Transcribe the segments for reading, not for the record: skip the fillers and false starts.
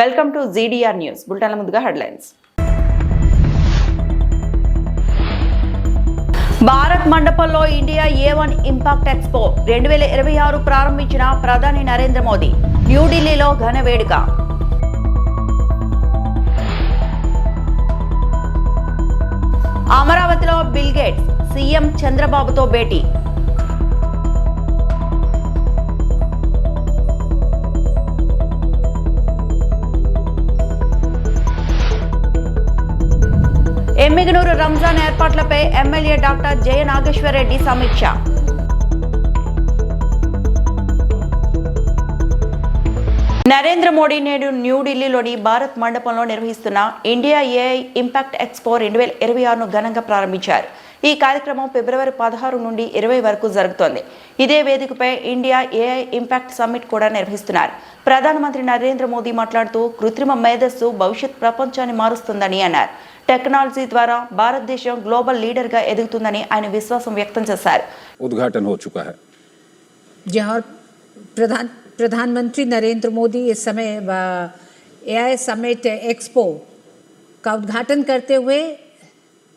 Welcome to GDR news. బులెటిన్ల ముందుగా headlines. Bharat మండపంలో ఇండియా A1 ఇంపాక్ట్ ఎక్స్పో 2026 ప్రారంభించిన ప్రధాని నరేంద్ర మోదీ. న్యూఢిల్లీలో ఘన వేడుక. అమరావతిలో బిల్ గేట్స్ సీఎం చంద్రబాబుతో భేటీ. ఎమ్మిగనూరు రంజాన్ ఏర్పాట్లపై ఎమ్మెల్యే డాక్టర్ జయ నాగేశ్వరరెడ్డి సమీక్ష. నరేంద్ర మోడీ నేడు న్యూఢిల్లీలోని భారత్ మండపంలో నిర్వహిస్తున్న ఇండియా AI ఇంపాక్ట్ ఎక్స్పో 2026ను ఘనంగా ప్రారంభించారు. ఈ కార్యక్రమం ఫిబ్రవరి 16 నుండి 20 వరకు జరుగుతోంది. ఇదే వేదికపై ఇండియా AI ఇంపాక్ట్ సమ్మిట్ కూడా నిర్వహిస్తున్నారు. ప్రధానమంత్రి నరేంద్ర మోదీ మాట్లాడుతూ కృత్రిమ మేధస్సు భవిష్యత్ ప్రపంచాన్ని మారుస్తుందని అన్నారు. టెక్నాలజీ ద్వారా భారతదేశం గ్లోబల్ లీడర్ గా ఎదుగుతుందని ఆయన విశ్వాసం వ్యక్తం చేశారు. उद्घाटन हो चुका है जहाँ प्रधानमंत्री नरेंद्र मोदी इस समय AI समिट एक्सपो का उद्घाटन करते हुए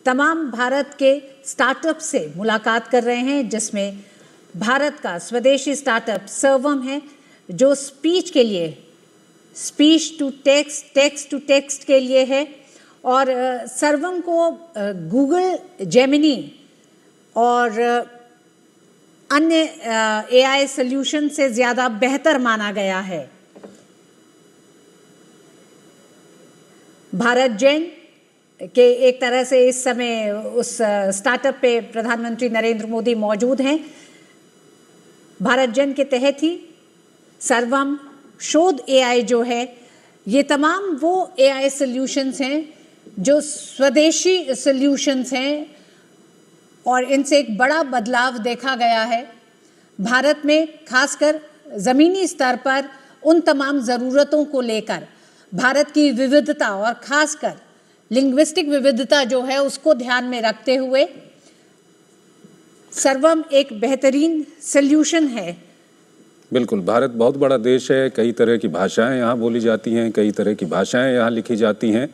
तमाम भारत के स्टार्टअप से मुलाकात कर रहे हैं, जिसमें भारत का स्वदेशी स्टार्टअप सर्वम है, जो स्पीच के लिए speech to text, text to text के लिए है, और सर्वम को गूगल जेमिनी और अन्य AI सॉल्यूशन से ज़्यादा बेहतर माना गया है. भारत जेन के एक तरह से इस समय उस स्टार्टअप पे प्रधानमंत्री नरेंद्र मोदी मौजूद हैं. भारत जेन के तहत ही सर्वम शोध AI जो है, ये तमाम वो AI सॉल्यूशंस हैं जो स्वदेशी सॉल्यूशंस हैं, और इनसे एक बड़ा बदलाव देखा गया है. भारत में खासकर ज़मीनी स्तर पर उन तमाम ज़रूरतों को लेकर भारत की विविधता और खासकर लिंग्विस्टिक विविधता जो है उसको ध्यान में रखते हुए सर्वम एक बेहतरीन सॉल्यूशन है. बिल्कुल, भारत बहुत बड़ा देश है. कई तरह की भाषाएं यहाँ बोली जाती हैं, कई तरह की भाषाएं यहाँ लिखी जाती हैं,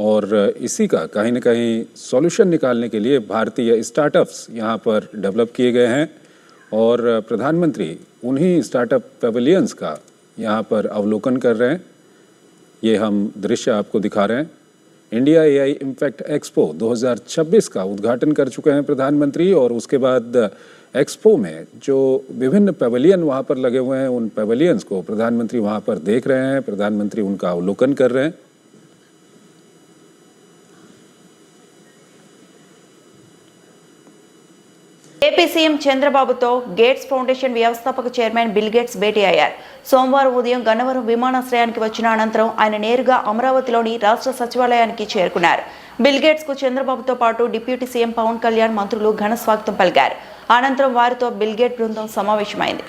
और इसी का कहीं न कहीं सॉल्यूशन निकालने के लिए भारतीय स्टार्टअप्स यहाँ पर डेवलप किए गए हैं, और प्रधानमंत्री उन्हीं स्टार्टअप पेविलियंस का यहाँ पर अवलोकन कर रहे हैं. ये हम दृश्य आपको दिखा रहे हैं. इंडिया AI इम्पैक्ट एक्सपो 2026 का उद्घाटन कर चुके हैं प्रधानमंत्री, और उसके बाद एक्सपो में जो विभिन्न पेविलियन वहाँ पर लगे हुए हैं, उन पेविलियंस को प्रधानमंत्री वहाँ पर देख रहे हैं. प्रधानमंत्री उनका अवलोकन कर रहे हैं. ఏపీ సీఎం చంద్రబాబుతో గేట్స్ ఫౌండేషన్ వ్యవస్థాపక చైర్మన్ బిల్ గేట్స్ భేటీ అయ్యారు. సోమవారం ఉదయం గన్నవరం విమానాశ్రయానికి వచ్చిన అనంతరం ఆయన నేరుగా అమరావతిలోని రాష్ట్ర సచివాలయానికి చేరుకున్నారు. బిల్ గేట్స్ కు చంద్రబాబుతో పాటు డిప్యూటీ సీఎం పవన్ కళ్యాణ్, మంత్రులు ఘన స్వాగతం పలికారు. అనంతరం వారితో బిల్ గేట్ బృందం సమావేశమైంది.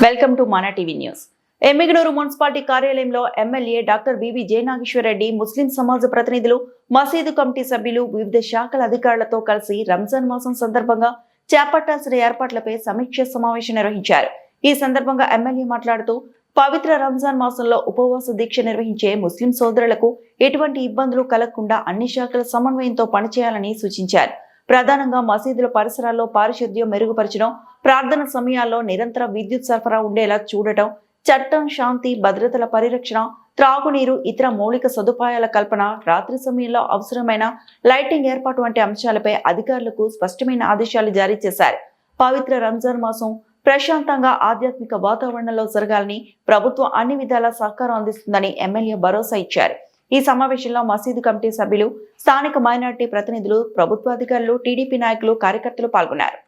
వెల్కమ్ టు మన టీవీ న్యూస్. ఎమ్మిగనూరు మున్సిపాలిటీ కార్యాలయంలో ఎమ్మెల్యే డాక్టర్ బివి జయనాగేశ్వరరెడ్డి, ముస్లిం సమాజ ప్రతినిధులు, మసీదు కమిటీ సభ్యులు, వివిధ శాఖల అధికారులతో కలిసి రంజాన్ మాసం సందర్భంగా చేపట్టాల్సిన ఏర్పాట్లపై సమీక్ష సమావేశం నిర్వహించారు. ఈ సందర్భంగా ఎమ్మెల్యే మాట్లాడుతూ పవిత్ర రంజాన్ మాసంలో ఉపవాస దీక్ష నిర్వహించే ముస్లిం సోదరులకు ఎటువంటి ఇబ్బందులు కలగకుండా అన్ని శాఖల సమన్వయంతో పనిచేయాలని సూచించారు. ప్రధానంగా మసీదుల పరిసరాల్లో పారిశుద్ధ్యం మెరుగుపరచడం, ప్రార్థన సమయాల్లో నిరంతర విద్యుత్ సరఫరా ఉండేలా చూడటం, చట్టం, శాంతి, భద్రతల పరిరక్షణ, త్రాగునీరు, ఇతర మౌలిక సదుపాయాల కల్పన, రాత్రి సమయంలో అవసరమైన లైటింగ్ ఏర్పాటు వంటి అంశాలపై అధికారులకు స్పష్టమైన ఆదేశాలు జారీ చేశారు. పవిత్ర రంజాన్ మాసం ప్రశాంతంగా ఆధ్యాత్మిక వాతావరణంలో జరగాలని ప్రభుత్వం అన్ని విధాలా సహకారం అందిస్తుందని ఎమ్మెల్యే భరోసా ఇచ్చారు. ఈ సమావేశంలో మసీదు కమిటీ సభ్యులు, స్థానిక మైనారిటీ ప్రతినిధులు, ప్రభుత్వ అధికారులు, టీడీపీ నాయకులు, కార్యకర్తలు పాల్గొన్నారు.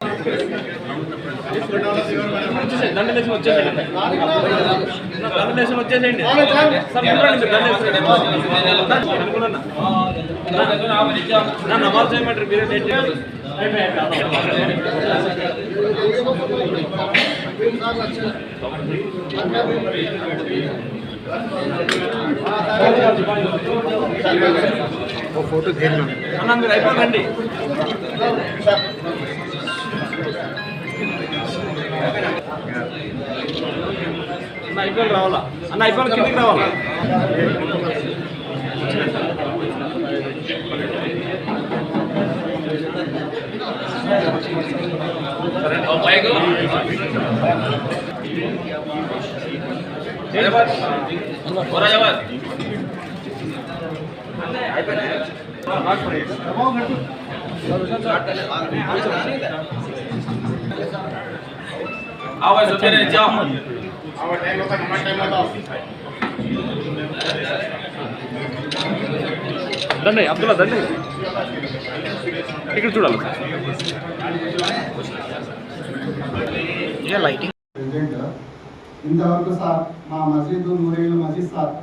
फोटो घेरना మీరు అయిపోకండి అన్న అయిపోయి రావాలా అన్న అయిపోయి కిందికి రావాలా దండి అబ్దుల్లా దండి ఇక్కడ చూడాలి లైటింగ్ ఇంతవరకు సార్ మా మసీదు నూరేళ్ళ మసీద్ సార్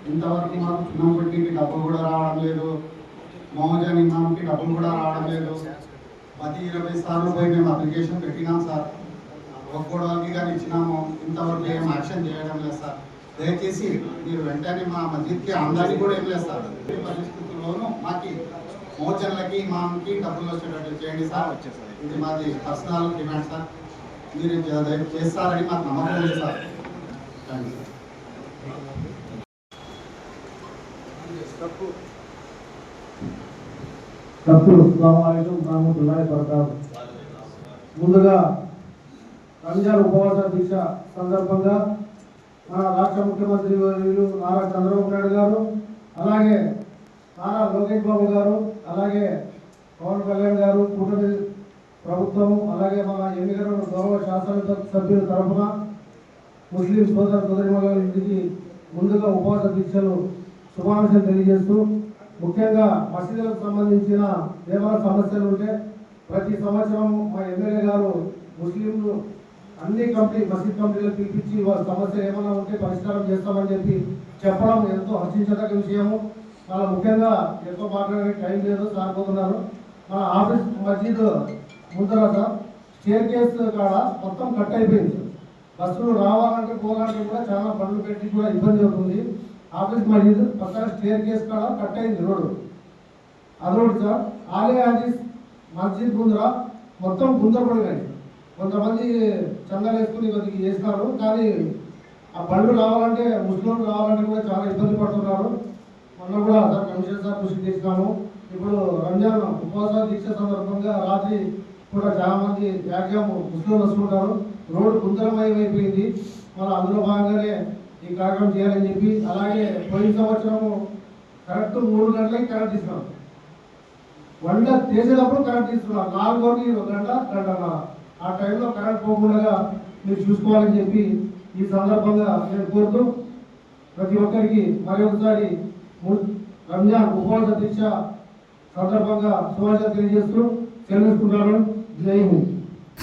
ఇంతవరకు మాకు చిన్న పుట్టికి డబ్బులు కూడా రావడం లేదు, మోహజన్ ఇమాంకి డబ్బులు కూడా రావడం లేదు. 10-20 సార్లు పోయి మేము అప్లికేషన్ పెట్టినాం సార్, ఒక్కోడానికి కానీ ఇచ్చినాము, ఇంతవరకు ఏం యాక్షన్ చేయడం లేదు సార్. దయచేసి మీరు వెంటనే మా మసీద్కి ఆమ్దాని కూడా ఏం లేదు సార్. ఈ పరిస్థితుల్లోనూ మాకు మోహజన్లకి ఇమాంకి డబ్బులు వచ్చేటట్టు చేయండి సార్. ఇది మాది పర్సనల్ డిమాండ్ సార్, మీరు చేస్తారని మాకు నమ్మకం ఉంది సార్. Thank you. ముందుగా రంజాన్ ఉపవాస దీక్ష సందర్భంగా మన రాష్ట్ర ముఖ్యమంత్రి వర్యులు నారా చంద్రబాబు నాయుడు గారు, అలాగే నారా లోకేష్ బాబు గారు, అలాగే పవన్ కళ్యాణ్ గారు, కూటమి ప్రభుత్వం, అలాగే మన ఎన్నికల గౌరవ శాసన సభ్యుల తరఫున ముస్లిం సోదర సోదరిమణులకి ముందుగా ఉపవాస దీక్షలు శుభాకాంక్షలు తెలియజేస్తూ, ముఖ్యంగా మసీదులకు సంబంధించిన ఏమైనా సమస్యలు ఉంటే ప్రతి సంవత్సరం మా ఎమ్మెల్యే గారు ముస్లింలు అన్ని మసీద్ కమిటీలకు పిలిపించి వాళ్ళ సమస్యలు ఏమైనా ఉంటే పరిష్కారం చేస్తామని చెప్పి చెప్పడం ఎంతో హర్షించదగ్గ విషయము. చాలా ముఖ్యంగా ఎక్కువ మాట్లాడే టైం లేదు, సారిపోతున్నారు. మన ఆఫీస్ మసీద్ ముందర స్టేర్ కేస్ కాడ మొత్తం కట్ అయిపోయింది. బస్సులు రావాలంటే పోవాలంటే కూడా చాలా బండ్లు పెట్టి కూడా ఇబ్బంది అవుతుంది. ఆఫీస్ మసీద్ పక్కన స్టేర్ కేస్ కాడ కట్ అయింది రోడ్డు. అదొకటి సార్. ఆలయ హదీస్ మస్జిద్ ముందర మొత్తం గుంతపడినాయి. కొంతమంది చందాలు వేసుకుని కొద్దిగా చేసినారు, కానీ ఆ బండ్లు రావాలంటే ముస్లింలు రావాలంటే కూడా చాలా ఇబ్బంది పడుతున్నారు. మొన్న కూడా సార్ కమిషనర్ సార్ కృషి చేసినాము. ఇప్పుడు రంజాన్ ఉపవాస దీక్ష సందర్భంగా రాత్రి కూడా చాలా మంది త్యాగం ముస్లింలు వస్తుంటారు. రోడ్డు గుంతలమయమైపోయింది. మన అందులో భాగంగానే ఈ కార్యక్రమం చేయాలని చెప్పి, అలాగే పోయిన సంవత్సరము కరెక్ట్ 3 గంటలకి కరెంట్ ఇస్తున్నాం. వంట చేసేటప్పుడు కరెంట్ ఇస్తున్నాం. 4 గంటన్నర ఆ టైంలో కరెంట్ పోకుండా మీరు చూసుకోవాలని చెప్పి ఈ సందర్భంగా నేను కోరుతూ, ప్రతి ఒక్కరికి మరి ఒకసారి రంజాన్ ఉపవాస దీక్ష సందర్భంగా శుభాకాంక్షలు తెలియజేస్తూ తెలుసుకున్నాను. జై హింద్.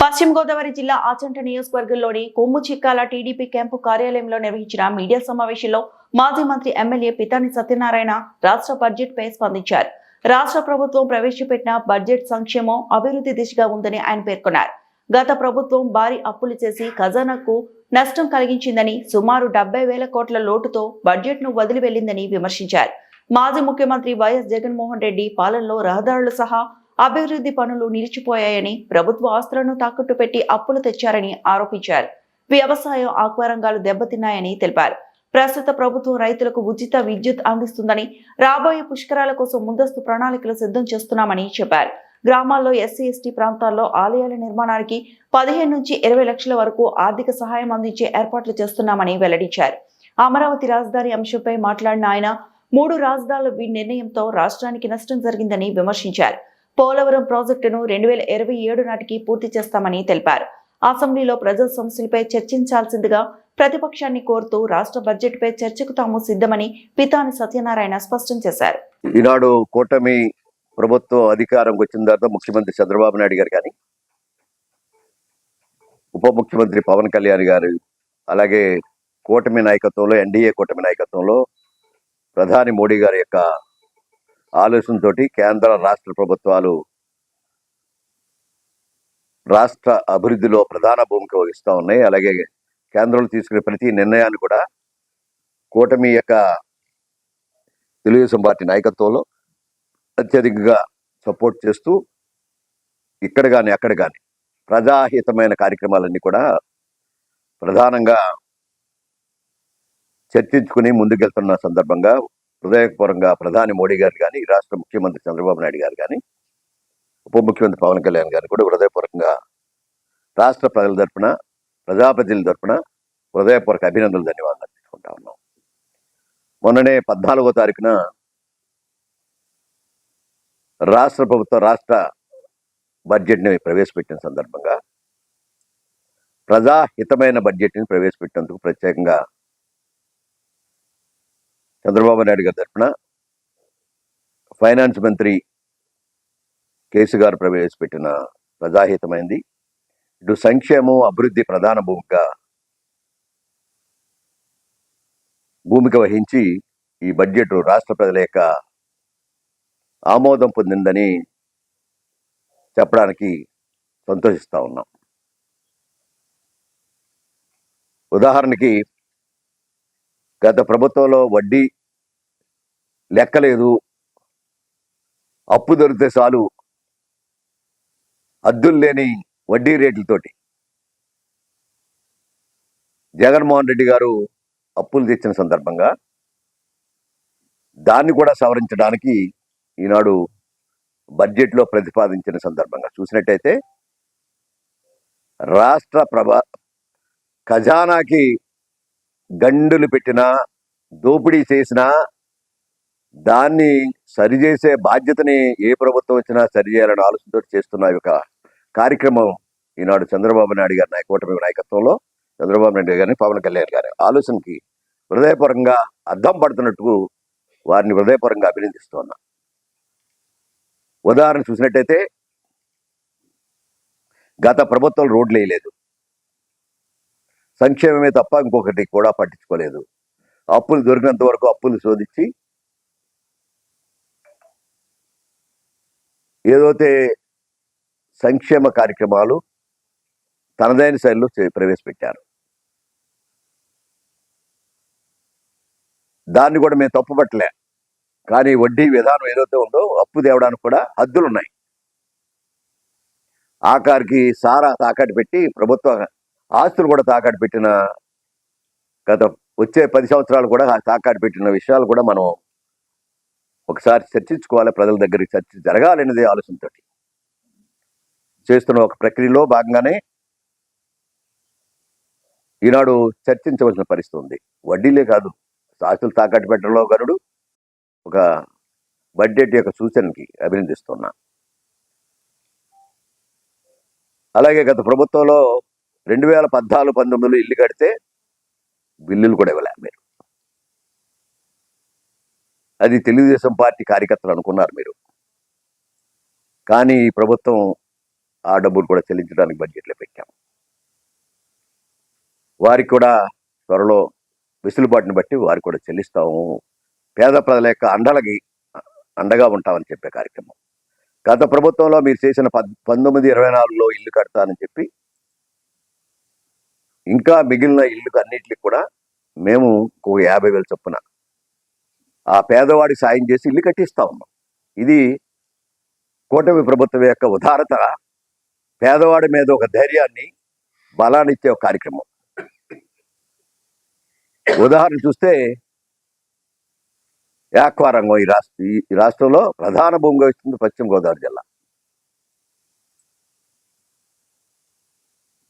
పశ్చిమ గోదావరి జిల్లా ఆచంట నియోజకవర్గంలోని కొమ్ము చిక్కాల టీడీపీ క్యాంపు కార్యాలయంలో నిర్వహించిన మీడియా సమావేశంలో మాజీ మంత్రి ఎమ్మెల్యే పితాని సత్యనారాయణ రాష్ట్ర బడ్జెట్ పై స్పందించారు. రాష్ట్ర ప్రభుత్వం ప్రవేశపెట్టిన బడ్జెట్ సంక్షేమం, అభివృద్ధి దిశగా ఉందని ఆయన పేర్కొన్నారు. గత ప్రభుత్వం భారీ అప్పులు చేసి ఖజానాకు నష్టం కలిగించిందని, సుమారు 70,000 కోట్ల లోటుతో బడ్జెట్ ను వదిలి వెళ్లిందని విమర్శించారు. మాజీ ముఖ్యమంత్రి వైఎస్ జగన్మోహన్ రెడ్డి పాలనలో రహదారులు సహా అభివృద్ధి పనులు నిలిచిపోయాయని, ప్రభుత్వ ఆస్తులను తాకట్టు పెట్టి అప్పులు తెచ్చారని ఆరోపించారు. వ్యవసాయం, ఆక్వా రంగాలు దెబ్బతిన్నాయని తెలిపారు. ప్రస్తుత ప్రభుత్వం రైతులకు ఉచిత విద్యుత్ అందిస్తుందని, రాబోయే పుష్కరాల కోసం ముందస్తు ప్రణాళికలు సిద్ధం చేస్తున్నామని చెప్పారు. గ్రామాల్లో ఎస్సీ ఎస్టీ ప్రాంతాల్లో ఆలయాల నిర్మాణానికి 15 నుంచి 20 లక్షల వరకు ఆర్థిక సహాయం అందించే ఏర్పాట్లు చేస్తున్నామని వెల్లడించారు. అమరావతి రాజధాని అంశంపై మాట్లాడిన ఆయన 3 రాజధానుల నిర్ణయంతో రాష్ట్రానికి నష్టం జరిగిందని విమర్శించారు. పోలవరం ప్రాజెక్టును 2027 నాటికి పూర్తి చేస్తామని తెలిపారు. అసెంబ్లీలో ప్రజా సమస్యలపై చర్చించాల్సిందిగా ప్రతిపక్షాన్ని కోరుతూ రాష్ట్ర బడ్జెట్పై చర్చకు తాము సిద్ధమని పితాని సత్యనారాయణ స్పష్టం చేశారు. ఈనాడు కూటమి ప్రభుత్వం అధికారంకి వచ్చిన తర్వాత ముఖ్యమంత్రి చంద్రబాబు నాయుడు గారు కానీ, ఉప ముఖ్యమంత్రి పవన్ కళ్యాణ్ గారు, అలాగే కూటమి నాయకత్వంలో, ఎన్డీఏ కూటమి నాయకత్వంలో ప్రధాని మోడీ గారి యొక్క ఆలోచనతోటి కేంద్ర రాష్ట్ర ప్రభుత్వాలు రాష్ట్ర అభివృద్ధిలో ప్రధాన భూమిక వహిస్తూ ఉన్నాయి. అలాగే కేంద్రంలో తీసుకునే ప్రతి నిర్ణయాన్ని కూడా కూటమి యొక్క తెలుగుదేశం పార్టీ నాయకత్వంలో అత్యధికంగా సపోర్ట్ చేస్తూ ఇక్కడ కానీ అక్కడ కానీ ప్రజాహితమైన కార్యక్రమాలన్నీ కూడా ప్రధానంగా చర్చించుకుని ముందుకెళ్తున్న సందర్భంగా హృదయపూర్వకంగా ప్రధాని మోడీ గారు కానీ, రాష్ట్ర ముఖ్యమంత్రి చంద్రబాబు నాయుడు గారు కానీ, ఉప ముఖ్యమంత్రి పవన్ కళ్యాణ్ గారిని కూడా హృదయపూర్వకంగా రాష్ట్ర ప్రజల తరపున, ప్రజాప్రతినిధుల తరపున హృదయపూర్వక అభినందనలు, ధన్యవాదాలు తీసుకుంటా ఉన్నాం. మొన్ననే 14వ తారీఖున రాష్ట్ర ప్రభుత్వం రాష్ట్ర బడ్జెట్ని ప్రవేశపెట్టిన సందర్భంగా ప్రజాహితమైన బడ్జెట్ని ప్రవేశపెట్టేందుకు ప్రత్యేకంగా చంద్రబాబు నాయుడు గారి తరఫున ఫైనాన్స్ మంత్రి కేసు గారు ప్రవేశపెట్టిన ప్రజాహితమైంది. ఇటు సంక్షేమం, అభివృద్ధి ప్రధాన భూమిక వహించి ఈ బడ్జెట్ రాష్ట్ర ప్రజల యొక్క ఆమోదం పొందిందని చెప్పడానికి సంతోషిస్తా ఉన్నాం. ఉదాహరణకి గత ప్రభుత్వంలో వడ్డీ లెక్కలేదు, అప్పు దొరికితే చాలు, హద్దులు లేని వడ్డీ రేట్లతోటి జగన్మోహన్ రెడ్డి గారు అప్పులు తెచ్చిన సందర్భంగా దాన్ని కూడా సవరించడానికి ఈనాడు బడ్జెట్లో ప్రతిపాదించిన సందర్భంగా చూసినట్టయితే రాష్ట్ర ఖజానాకి గండులు పెట్టినా, దోపిడీ చేసినా దాన్ని సరిచేసే బాధ్యతని ఏ ప్రభుత్వం వచ్చినా సరిచేయాలని ఆలోచనతో చేస్తున్న ఒక కార్యక్రమం ఈనాడు చంద్రబాబు నాయుడు గారి కూటమి నాయకత్వంలో చంద్రబాబు నాయుడు గారిని, పవన్ కళ్యాణ్ గారి ఆలోచనకి హృదయపూర్వకంగా అద్దం పడుతున్నట్టు వారిని హృదయపూర్వకంగా అభినందిస్తున్నా. ఉదాహరణ చూసినట్టయితే గత ప్రభుత్వం రోడ్లు వేయలేదు, సంక్షేమమే తప్ప ఇంకొకటి కూడా పట్టించుకోలేదు. అప్పులు దొరికినంత వరకు అప్పులు శోధించి ఏదైతే సంక్షేమ కార్యక్రమాలు తనదైన శైలిలో ప్రవేశపెట్టారు. దాన్ని కూడా మేము తప్పుపట్టలే. కానీ వడ్డీ విధానం ఏదైతే ఉందో అప్పు తేవడానికి కూడా హద్దులు ఉన్నాయి. ఆఖరికి సారా తాకట్టు పెట్టి ప్రభుత్వ ఆస్తులు కూడా తాకట్టు పెట్టిన, గత వచ్చే 10 సంవత్సరాలు కూడా తాకట్టు పెట్టిన విషయాలు కూడా మనం ఒకసారి చర్చించుకోవాలి. ప్రజల దగ్గరికి చర్చ జరగాలనేది ఆలోచనతో చేస్తున్న ఒక ప్రక్రియలో భాగంగానే ఈనాడు చర్చించవలసిన పరిస్థితి ఉంది. వడ్డీలే కాదు, ఆస్తులు తాకట్టు పెట్టడంలో గనుడు ఒక బడ్జెట్ యొక్క సూచనకి అభినందిస్తున్నా. అలాగే గత ప్రభుత్వంలో 2014-19 ఇల్లు కడితే బిల్లులు కూడా ఇవ్వలే మీరు. అది తెలుగుదేశం పార్టీ కార్యకర్తలు అనుకున్నారు మీరు. కానీ ఈ ప్రభుత్వం ఆ డబ్బులు కూడా చెల్లించడానికి బడ్జెట్లో పెట్టాం. వారికి కూడా త్వరలో వెసులుబాటుని బట్టి వారికి కూడా చెల్లిస్తాము. పేద ప్రజల యొక్క అండగా ఉంటామని చెప్పే కార్యక్రమం. గత ప్రభుత్వంలో మీరు చేసిన 1924లో ఇల్లు కడతానని చెప్పి ఇంకా మిగిలిన ఇల్లు అన్నిటికి కూడా మేము 50,000 చొప్పున ఆ పేదవాడికి సాయం చేసి ఇల్లు కట్టిస్తా ఉన్నాం. ఇది కూటమి ప్రభుత్వం యొక్క ఉదారత, పేదవాడి మీద ఒక ధైర్యాన్ని, బలాన్ని ఇచ్చే ఒక కార్యక్రమం. ఉదాహరణ చూస్తే యాక్వా రంగం ఈ రాష్ట్రంలో ప్రధాన భూమిగా ఇస్తుంది పశ్చిమ గోదావరి జిల్లా.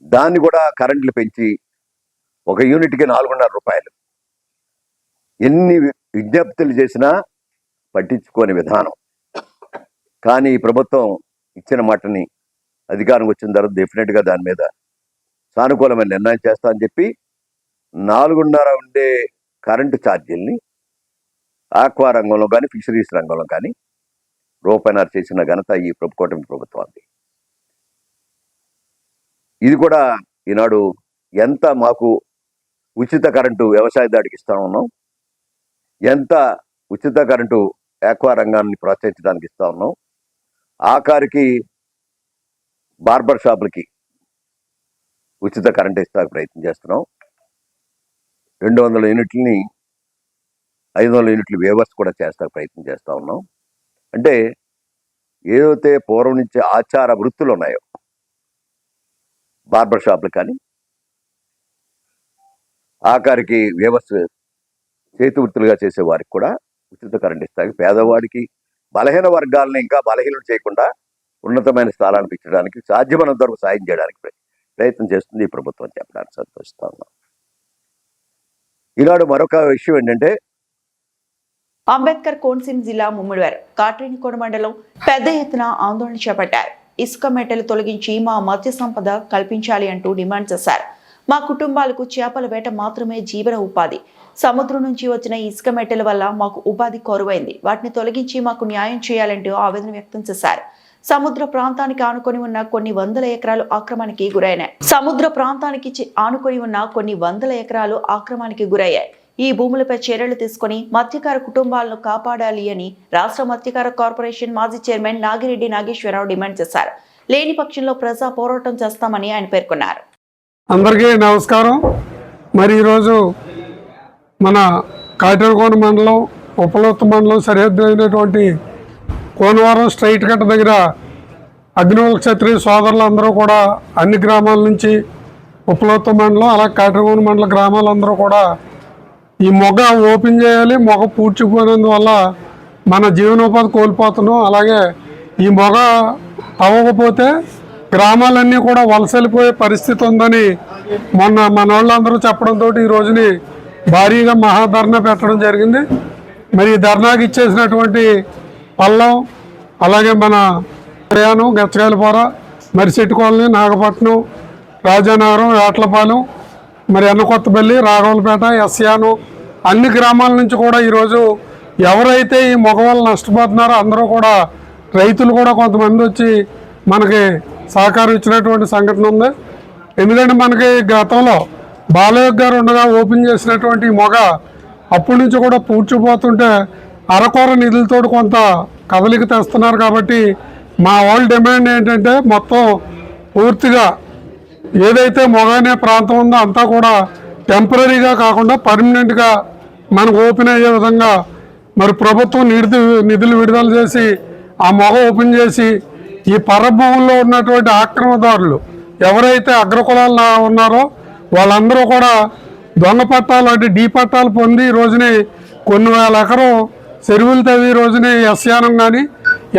దాన్ని కూడా కరెంట్లు పెంచి ఒక యూనిట్కి 4.5 రూపాయలు. ఎన్ని విజ్ఞప్తులు చేసినా పట్టించుకోని విధానం. కానీ ఈ ప్రభుత్వం ఇచ్చిన మాటని అధికారం వచ్చిన తర్వాత డెఫినెట్గా దాని మీద సానుకూలమైన నిర్ణయం చేస్తా అని చెప్పి 4.5 ఉండే కరెంటు ఛార్జీల్ని ఆక్వా రంగంలో కానీ ఫిషరీస్ రంగంలో కానీ రూపాయన్నర చేసిన ఘనత ఈ కూటమి ప్రభుత్వాన్ని. ఇది కూడా ఈనాడు ఎంత మాకు ఉచిత కరెంటు వ్యవసాయదారుడికి ఇస్తా ఉన్నాం, ఎంత ఉచిత కరెంటు ఆక్వా రంగాన్ని ప్రోత్సహించడానికి ఇస్తా ఉన్నాం, ఆఖరికి బార్బర్ షాపులకి ఉచిత కరెంట్ ఇస్తానికి ప్రయత్నం చేస్తున్నాం. 200 యూనిట్లని 500 యూనిట్లు వేవర్స్ కూడా చేస్తానికి ప్రయత్నం చేస్తూ ఉన్నాం. అంటే ఏదైతే పూర్వం నుంచి ఆచార వృత్తులు ఉన్నాయో బార్బర్ షాపులు కానీ ఆఖరికి వేవర్స్ చేతి వృత్తులుగా చేసే వారికి కూడా ఉచిత కరెంట్ ఇస్తానికి, పేదవాడికి బలహీన వర్గాలను ఇంకా బలహీనం చేయకుండా ఉన్నతమైన స్థానాన్ని పెంచడానికి సాధ్యమైనంత వరకు సాయం చేయడానికి ప్రయత్నం చేస్తుంది ఈ ప్రభుత్వం చెప్పడానికి సంతోషిస్తా ఉన్నాం. ఈనాడు మరొక విషయం ఏంటంటే అంబేద్కర్ కోనసీమ జిల్లా ముమ్మిడివారు కాట్రేనికోట మండలం పెద్ద ఎత్తున ఆందోళన చేపట్టారు. ఇసుక మెట్టలు తొలగించి మా మత్స్య సంపద కల్పించాలి అంటూ డిమాండ్ చేశారు. మా కుటుంబాలకు చేపల వేట మాత్రమే జీవన ఉపాధి. సముద్రం నుంచి వచ్చిన ఇసుక మెట్టల వల్ల మాకు ఉపాధి కొరవైంది. వాటిని తొలగించి మాకు న్యాయం చేయాలంటూ ఆవేదన వ్యక్తం చేశారు. సముద్ర ప్రాంతానికి ఆనుకొని ఉన్న కొన్ని వందల ఎకరాలు ఆక్రమణకి గురైనాయి. ఈ భూములపై చర్యలు తీసుకుని మత్స్యకార కుటుంబాలను కాపాడాలి అని రాష్ట్ర మత్స్యకార కార్పొరేషన్ మాజీ చైర్మన్ నాగిరెడ్డి నాగేశ్వరరావు డిమాండ్ చేశారు. లేని పక్షంలో ప్రజా పోరాటం చేస్తామని ఆయన పేర్కొన్నారు. అందరికీ నమస్కారం. మరి ఈరోజు మన కాటేరకోన మండలం ఉపలోత్తు మండలం సరిహద్దు అయినటువంటి కోనవరం స్ట్రైట్ కట్ట దగ్గర అగ్నివల్ క్షత్రియ సోదరులందరూ కూడా అన్ని గ్రామాల నుంచి ఉపలోత్తు మండలం అలాగే కాటేరకోన మండల గ్రామాలందరూ కూడా ఈ మొగ ఓపెన్ చేయాలి, మొగ పూడ్చిపోయినందువల్ల మన జీవనోపాధి కోల్పోతున్నాం. అలాగే ఈ మొగ అవ్వకపోతే గ్రామాలన్నీ కూడా వలసలిపోయే పరిస్థితి ఉందని మొన్న మన వాళ్ళందరూ చెప్పడంతో ఈ రోజుని భారీగా మహాధర్నా పెట్టడం జరిగింది. మరి ఈ ధర్నాకి ఇచ్చేసినటువంటి పల్లం, అలాగే మన ప్రయాణం, గచ్చకాయలపోర, మరిశెట్టి కాలనీ, నాగపట్నం, రాజానగరం, వేట్లపాలెం, మరి ఎన్నకొత్తపల్లి, రాఘవలపేట, ఎస్యాను అన్ని గ్రామాల నుంచి కూడా ఈరోజు ఎవరైతే ఈ మొగ వల్ల నష్టపోతున్నారో అందరూ కూడా రైతులు కూడా కొంతమంది వచ్చి మనకి సహకారం ఇచ్చినటువంటి సంఘటన ఉంది. ఎందుకంటే మనకి గతంలో బాలయ్య గారు ఉండగా ఓపెన్ చేసినటువంటి మొగ అప్పటి నుంచి కూడా పూడ్చిపోతుంటే అరకొర నిధులతో కొంత కదలిక తెస్తున్నారు. కాబట్టి మా వాళ్ళ డిమాండ్ ఏంటంటే మొత్తం పూర్తిగా ఏదైతే మొగ అనే ప్రాంతం ఉందో అంతా కూడా టెంపరీగా కాకుండా పర్మనెంట్గా మనకు ఓపెన్ అయ్యే విధంగా మరి ప్రభుత్వం నిధులు విడుదల చేసి ఆ మొగ ఓపెన్ చేసి ఈ పరభూముల్లో ఉన్నటువంటి ఆక్రమణదారులు ఎవరైతే అగ్రకులాలు ఉన్నారో వాళ్ళందరూ కూడా దొంగ పట్టాలు అంటే డీ పట్టాలు పొంది ఈ రోజుని కొన్ని వేల ఎకరం చెరువులు తవ్వి ఈ రోజుని ఎస్యానం కానీ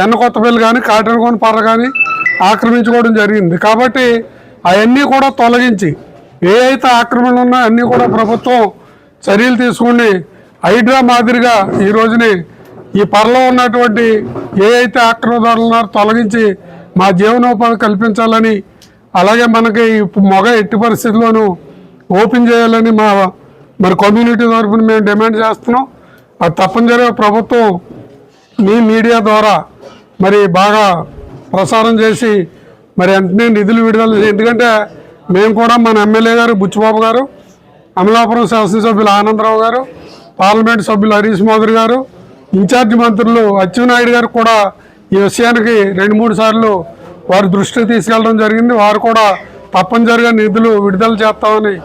ఎన్నకొత్తపల్లి కానీ కాటేరకోన పర్ర కానీ ఆక్రమించుకోవడం జరిగింది. కాబట్టి అవన్నీ కూడా తొలగించి ఏ అయితే ఆక్రమణలు ఉన్నాయో అన్నీ కూడా ప్రభుత్వం చర్యలు తీసుకుని హైడ్రా మాదిరిగా ఈ రోజుని ఈ పరలో ఉన్నటువంటి ఏ అయితే ఆక్రమణదారులు ఉన్నారో తొలగించి మా జీవనోపాధి కల్పించాలని, అలాగే మనకి మొగ ఎట్టి పరిస్థితుల్లోనూ ఓపెన్ చేయాలని మరి కమ్యూనిటీ తరఫున మేము డిమాండ్ చేస్తున్నాం. అది తప్పనిసరిగా ప్రభుత్వం మీ మీడియా ద్వారా మరి బాగా ప్రసారం చేసి మరి వెంటనే నిధులు విడుదల చేసి, ఎందుకంటే మేము కూడా మన ఎమ్మెల్యే గారు బుచ్చిబాబు గారు, అమలాపురం శాసనసభ్యులు ఆనందరావు గారు, పార్లమెంట్ సభ్యులు హరీష్ మోదర్ గారు, ఇన్ఛార్జి మంత్రులు అచ్చెన్నాయుడు గారు కూడా ఈ విషయానికి 2-3 సార్లు వారి దృష్టికి తీసుకెళ్లడం జరిగింది. వారు కూడా తప్పనిసరిగా నిధులు విడుదల చేస్తామని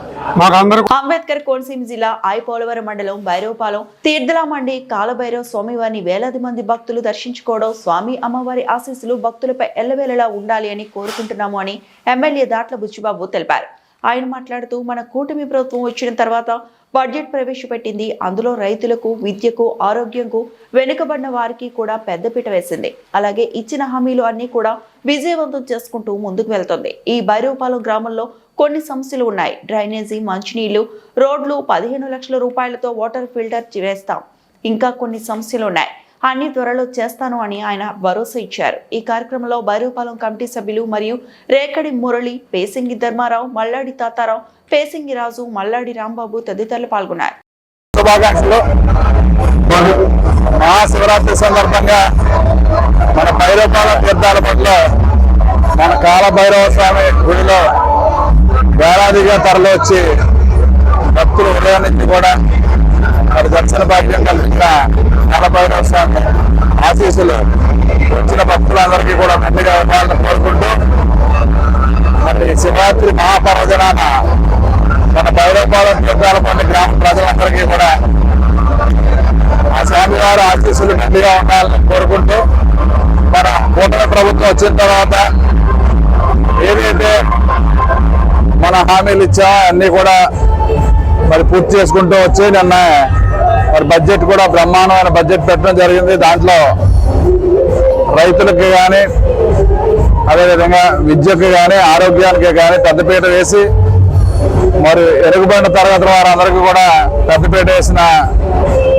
మాకు అందరూ. అంబేద్కర్ కోనసీమ జిల్లా పోలవరం మండలం భైరవపాలెం తీర్థలామండి కాలభైరవ స్వామివారిని వేలాది మంది భక్తులు దర్శించుకోవడం, స్వామి అమ్మవారి ఆశీస్సులు భక్తులపై ఎల్లవేళలా ఉండాలి అని కోరుకుంటున్నాము అని ఎమ్మెల్యే దాట్ల బుచ్చిబాబు తెలిపారు. ఆయన మాట్లాడుతూ మన కూటమి ప్రభుత్వం వచ్చిన తర్వాత బడ్జెట్ ప్రవేశపెట్టింది. అందులో రైతులకు, విద్యకు, ఆరోగ్యంకు, వెనుకబడిన వారికి కూడా పెద్దపీట వేసింది. అలాగే ఇచ్చిన హామీలు అన్ని కూడా విజయవంతం చేసుకుంటూ ముందుకు వెళ్తుంది. ఈ భైరవపాలెం గ్రామంలో కొన్ని సమస్యలు ఉన్నాయి. డ్రైనేజీ, మంచినీళ్లు, రోడ్లు, 15 లక్షల రూపాయలతో వాటర్ ఫిల్టర్ వేస్తాం. ఇంకా కొన్ని సమస్యలు ఉన్నాయి. అన్ని త్వరలో చేస్తాను అని ఆయన భరోసా ఇచ్చారు. ఈ కార్యక్రమంలో భైరవపాలెం కమిటీ సభ్యులు మరియు రేకడి మురళి, పేసింగి ధర్మారావు, మల్లాడి తాతారావు, పేసింగి రాజు, మల్లాడి రాంబాబు తదితరులు పాల్గొన్నారు. శుభాకాంక్షలు. మహాశివరాత్రి సందర్భంగా మన భైరవపాలెం తీర్థాలపట్లో మన కాలభైరవ స్వామి గుడిలో వేలాదిగా తరలి వచ్చి భక్తులు ఉదయం నుంచి కూడా మరి దర్శన భాగ్యం కలిగిన కాలభైరవ స్వామి ఆశీస్సులు వచ్చిన భక్తులందరికీ కూడా మెండుగా ఇవ్వాలని కోరుకుంటూ మరి శివరాత్రి మహాపర్వదినాన మన భైరవపాలెం తీర్థాలపల్లి గ్రామ ప్రజలందరికీ కూడా ఆ స్వామివారి ఆశీస్సులు మెండుగా ఉండాలని కోరుకుంటూ మన కూటమి ప్రభుత్వం వచ్చిన తర్వాత ఏదైతే మన హామీలు ఇచ్చామో అన్నీ కూడా మరి పూర్తి చేసుకుంటూ వచ్చి నిన్న మరి బడ్జెట్ కూడా బ్రహ్మాండమైన బడ్జెట్ పెట్టడం జరిగింది. దాంట్లో రైతులకి కానీ అదేవిధంగా విద్యకు కానీ ఆరోగ్యానికి కానీ పెద్దపీట వేసి మరి ఎరుగుబడిన తరగతి వారందరికీ కూడా పెద్దపీట వేసిన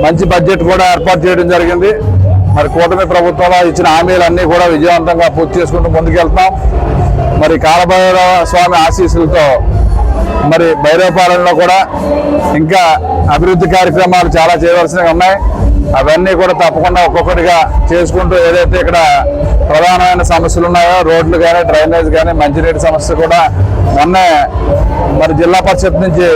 మంచి బడ్జెట్ కూడా ఏర్పాటు చేయడం జరిగింది. మరి కూటమి ప్రభుత్వంలో ఇచ్చిన హామీలన్నీ కూడా విజయవంతంగా పూర్తి చేసుకుంటూ ముందుకెళ్తాం. మరి కాలభైరవ స్వామి ఆశీస్సులతో మరి భైరవపాలెంలో కూడా ఇంకా అభివృద్ధి కార్యక్రమాలు చాలా చేయవలసినవి ఉన్నాయి. అవన్నీ కూడా తప్పకుండా ఒక్కొక్కటిగా చేసుకుంటూ ఏదైతే ఇక్కడ ప్రధానమైన సమస్యలు ఉన్నాయో రోడ్లు కానీ, డ్రైనేజ్ కానీ, మంచినీటి సమస్య కూడా మొన్నే మరి జిల్లా పరిషత్ నుంచి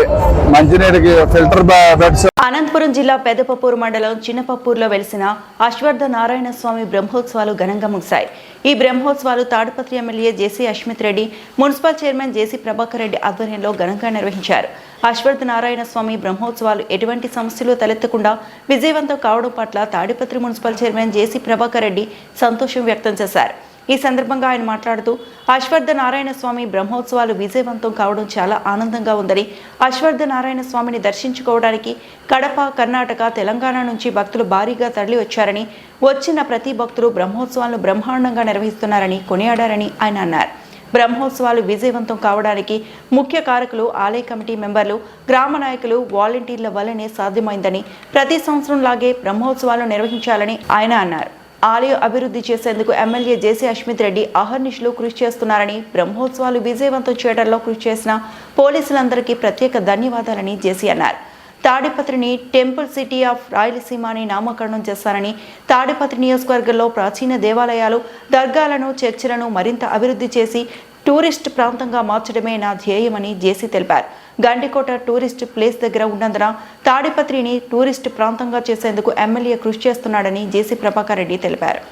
మంచినీటికి ఫిల్టర్ బెడ్స్. అనంతపురం జిల్లా పెద్దపప్పూరు మండలం చిన్నపప్పూరులో వెలిసిన అశ్వర్థ నారాయణ స్వామి బ్రహ్మోత్సవాలు ఘనంగా ముగిశాయి. ఈ బ్రహ్మోత్సవాలు తాడిపత్రి ఎమ్మెల్యే జేసీ అశ్మిత్ రెడ్డి, మున్సిపల్ చైర్మన్ జేసీ ప్రభాకర్ రెడ్డి ఆధ్వర్యంలో ఘనంగా నిర్వహించారు. అశ్వర్థ నారాయణ స్వామి బ్రహ్మోత్సవాలు ఎటువంటి సమస్యలు తలెత్తకుండా విజయవంతం కావడం పట్ల తాడిపత్రి మున్సిపల్ చైర్మన్ జేసీ ప్రభాకర్ రెడ్డి సంతోషం వ్యక్తం చేశారు. ఈ సందర్భంగా ఆయన మాట్లాడుతూ అశ్వర్థ నారాయణ స్వామి బ్రహ్మోత్సవాలు విజయవంతం కావడం చాలా ఆనందంగా ఉందని, అశ్వర్థ నారాయణ స్వామిని దర్శించుకోవడానికి కడప, కర్ణాటక, తెలంగాణ నుంచి భక్తులు భారీగా తరలి వచ్చారని, వచ్చిన ప్రతి భక్తులు బ్రహ్మోత్సవాలను బ్రహ్మాండంగా నిర్వహిస్తున్నారని కొనియాడారని ఆయన అన్నారు. బ్రహ్మోత్సవాలు విజయవంతం కావడానికి ముఖ్య కారకులు ఆలయ కమిటీ మెంబర్లు, గ్రామ నాయకులు, వాలంటీర్ల వల్లనే సాధ్యమైందని, ప్రతి సంవత్సరం లాగే బ్రహ్మోత్సవాలు నిర్వహించాలని ఆయన అన్నారు. ఆలయం అభివృద్ధి చేసేందుకు ఎమ్మెల్యే జేసీ అశ్మిత్ రెడ్డి అహర్నిశలు కృషి చేస్తున్నారని, బ్రహ్మోత్సవాలు విజయవంతం చేయడంలో కృషి చేసిన పోలీసులందరికీ ప్రత్యేక ధన్యవాదాలని జేసీ అన్నారు. తాడిపత్రిని టెంపుల్ సిటీ ఆఫ్ రాయలసీమ అని నామకరణం చేశారని, తాడిపత్రి నియోజకవర్గంలో ప్రాచీన దేవాలయాలు, దర్గాలను, చర్చిలను మరింత అభివృద్ధి చేసి టూరిస్ట్ ప్రాంతంగా మార్చడమే నా ధ్యేయమని జేసీ తెలిపారు. గండికోట టూరిస్ట్ ప్లేస్ దగ్గర ఉన్నందున తాడిపత్రిని టూరిస్ట్ ప్రాంతంగా చేసేందుకు ఎమ్మెల్యే కృషి చేస్తున్నాడని జేసీ ప్రభాకర్ రెడ్డి తెలిపారు.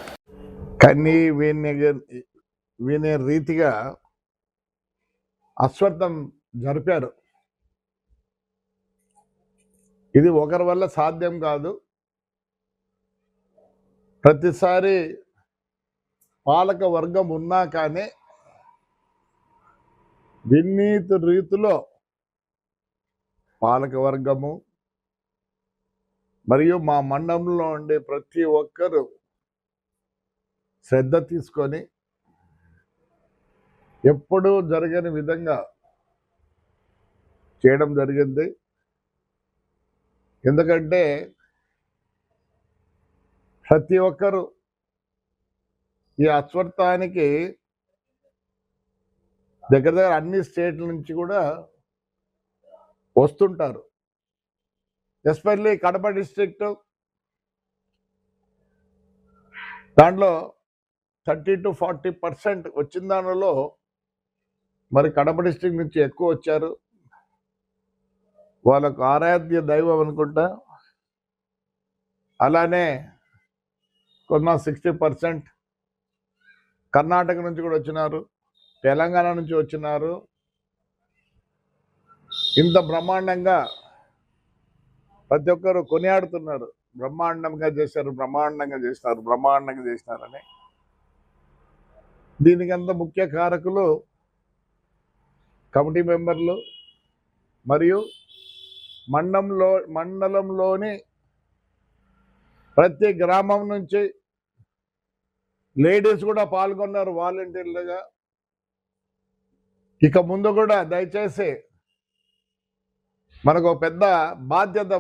కన్నీ వినే రీతిగా అశ్వత్థం జరిపారు. ఇది ఒకరి వల్ల సాధ్యం కాదు. ప్రతిసారి పాలక వర్గం ఉన్నా కానీ వినీత రీతిలో పాలక వర్గము మరియు మా మండలంలో ఉండే ప్రతి ఒక్కరూ శ్రద్ధ తీసుకొని ఎప్పుడూ జరగని విధంగా చేయడం జరిగింది. ఎందుకంటే ప్రతి ఒక్కరూ ఈ అశ్వత్థానికి దగ్గర అన్ని స్టేట్ల నుంచి కూడా వస్తుంటారు. ఎస్పెషల్లీ కడప డిస్ట్రిక్ట్, దాంట్లో 30 to 40% వచ్చిన దానిలో మరి కడప డిస్ట్రిక్ట్ నుంచి ఎక్కువ వచ్చారు. వాళ్ళకు ఆరాధ్య దైవం అనుకుంటా. అలానే కొన్న 60% కర్ణాటక నుంచి కూడా వచ్చినారు, తెలంగాణ నుంచి వచ్చినారు. ఇంత బ్రహ్మాండంగా ప్రతి ఒక్కరు కొనియాడుతున్నారు. బ్రహ్మాండంగా చేశారు, బ్రహ్మాండంగా చేసినారు, బ్రహ్మాండంగా చేసినారని. దీనికి అంత ముఖ్య కారకులు కమిటీ మెంబర్లు మరియు మండలంలోని ప్రతి గ్రామం నుంచి లేడీస్ కూడా పాల్గొన్నారు వాలంటీర్లుగా. ఇక ముందు కూడా దయచేసి మనకు పెద్ద బాధ్యత.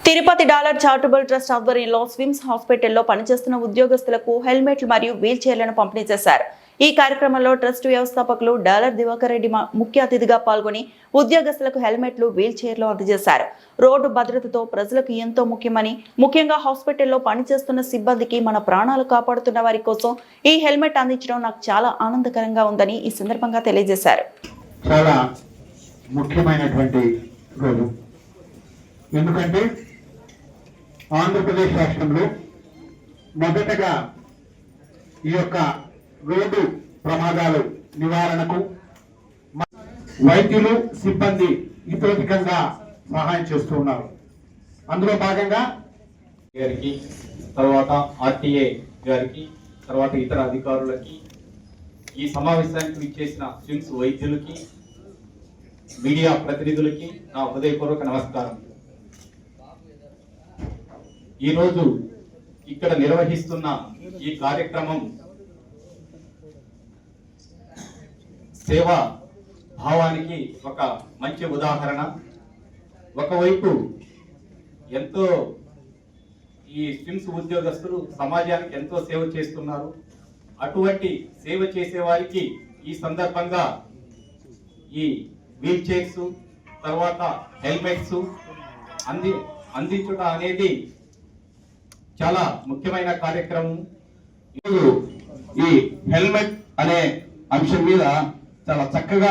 తిరుపతి డాలర్ చారిటబుల్ ట్రస్ట్ ఆధ్వర్యంలో స్విమ్స్ హాస్పిటల్లో పనిచేస్తున్న ఉద్యోగస్తులకు హెల్మెట్లు మరియు వీల్ చైర్లను పంపిణీ చేశారు. ఈ కార్యక్రమంలో ట్రస్ట్ వ్యవస్థాపకులు డాలర్ దివాకర్ రెడ్డి ముఖ్య అతిథిగా పాల్గొని ఉద్యోగస్తులకు హెల్మెట్లు వీల్ చైర్లు అందజేశారు. రోడ్డు భద్రతతో ప్రజలకు ఎంతో ముఖ్యమని, ముఖ్యంగా హాస్పిటల్లో పనిచేస్తున్న సిబ్బందికి మన ప్రాణాలు కాపాడుతున్న వారి కోసం ఈ హెల్మెట్ అందించడం నాకు చాలా ఆనందకరంగా ఉందని ఈ సందర్భంగా తెలియజేశారు. చాలా ముఖ్యమైనటువంటి రోజు, ఎందుకంటే ఆంధ్రప్రదేశ్ రాష్ట్రంలో మొదటగా ఈ యొక్క రోడ్డు ప్రమాదాలు నివారణకు వైద్యులు సిబ్బంది ఇతోధికంగా సహాయం చేస్తూ ఉన్నారు. అందులో భాగంగా గారికి, తర్వాత ఆర్టీఏ గారికి, తర్వాత ఇతర అధికారులకి, ఈ సమావేశానికి ఇచ్చేసిన స్విమ్స్ వైద్యులకి, మీడియా ప్రతినిధులకి నా హృదయపూర్వక నమస్కారం. ఈరోజు ఇక్కడ నిర్వహిస్తున్న ఈ కార్యక్రమం సేవా భావానికి ఒక మంచి ఉదాహరణ. ఒకవైపు ఎంతో ఈ స్విమ్స్ ఉద్యోగస్తులు సమాజానికి ఎంతో సేవ చేస్తున్నారు. అటువంటి సేవ చేసే వారికి ఈ సందర్భంగా ఈ వీల్ చైర్స్, తర్వాత హెల్మెట్స్ అందించుట అనేది చాలా ముఖ్యమైన కార్యక్రమం. ఈ హెల్మెట్ అనే అంశం మీద చాలా చక్కగా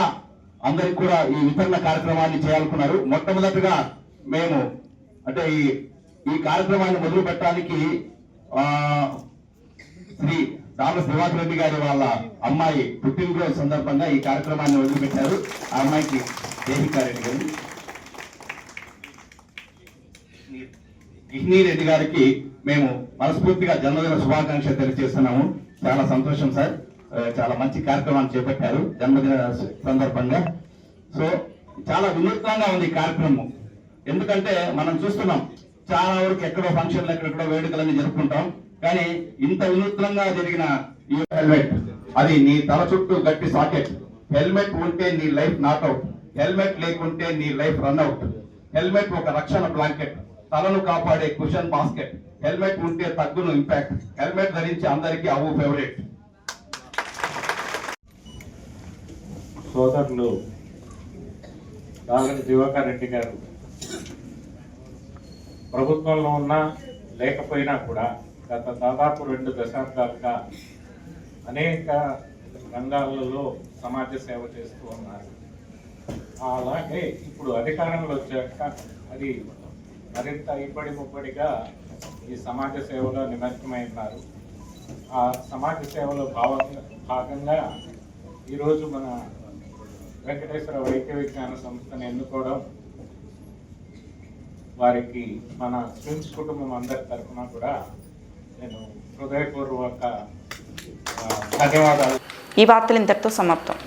అందరికి కూడా ఈ వితరణ కార్యక్రమాన్ని చేయాలనుకున్నారు. మొట్టమొదటిగా మేము అంటే ఈ కార్యక్రమాన్ని మొదలు పెట్టడానికి శ్రీ డాలర్ దివాకర్ రెడ్డి గారి వాళ్ళ అమ్మాయి పుట్టినరోజు సందర్భంగా ఈ కార్యక్రమాన్ని మొదలుపెట్టారు. ఆ అమ్మాయికి దేవికారెడ్డి గారు, గిహ్నీ రెడ్డి గారికి మేము మనస్ఫూర్తిగా జన్మదిన శుభాకాంక్షలు తెలియజేస్తున్నాము. చాలా సంతోషం సార్, చాలా మంచి కార్యక్రమాన్ని చేపట్టారు జన్మదిన సందర్భంగా. సో చాలా వినూత్నంగా ఉంది ఈ కార్యక్రమం. ఎందుకంటే మనం చూస్తున్నాం చాలా వరకు ఎక్కడో ఫంక్షన్లు ఎక్కడెక్కడో వేడుకలన్నీ జరుపుకుంటాం, కానీ ఇంత వినూత్నంగా జరిగిన ఈ హెల్మెట్, అది నీ తల చుట్టూ గట్టి సాకెట్. హెల్మెట్ ఉంటే నీ లైఫ్ నాట్అవుట్, హెల్మెట్ లేకుంటే నీ లైఫ్ రన్అవుట్. హెల్మెట్ ఒక రక్షణ బ్లాంకెట్, తలను కాపాడే కుషన్ బాస్కెట్. హెల్మెట్ ఉంటే తగ్గును ఇంపాక్ట్, హెల్మెట్ ధరించి అందరికీ అవు ఫేవరెట్. సోదరులు డాలర్ దివాకర్ రెడ్డి గారు ప్రభుత్వంలో ఉన్నా లేకపోయినా కూడా గత దాదాపు 2 దశాబ్దాలుగా అనేక రంగాలలో సమాజ సేవ చేస్తూ ఉన్నారు. అలాగే ఇప్పుడు అధికారంలో వచ్చాక అది మరింత ఇబ్బడి ముబ్బడిగా ఈ సమాజ సేవలో నిమగ్నమై ఉన్నారు. ఆ సమాజ సేవలో భాగంగా ఈరోజు మన వెంకటేశ్వర వైద్య విజ్ఞాన సంస్థను ఎన్నుకోవడం వారికి మన స్విమ్స్ కుటుంబం అందరి తరఫున కూడా నేను హృదయపూర్వక ధన్యవాదాలు. ఈ వార్తలు ఇంతటితో సమాప్తం.